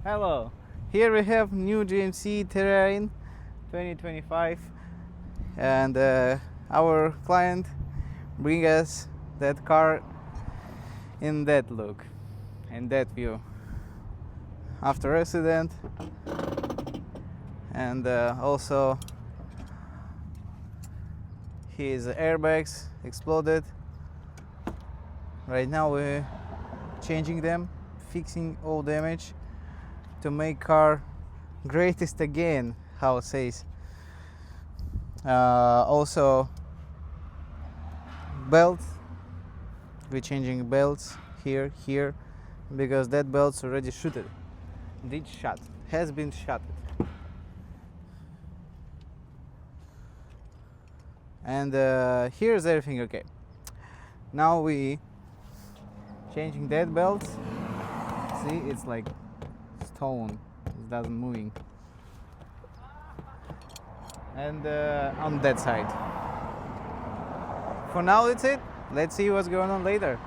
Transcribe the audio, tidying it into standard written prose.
Hello, here we have new GMC Terrain 2025, and our client bring us that car in that look, in that view, after accident, and also his airbags exploded. Right now we're changing them, fixing all damage to make car greatest again, how it says. Also belt, we're changing belts here, because that belt's already has been shot, and here's everything okay. Now we changing that belt. See, it's like stone, it doesn't moving, and on that side. For now it's it. Let's see what's going on later.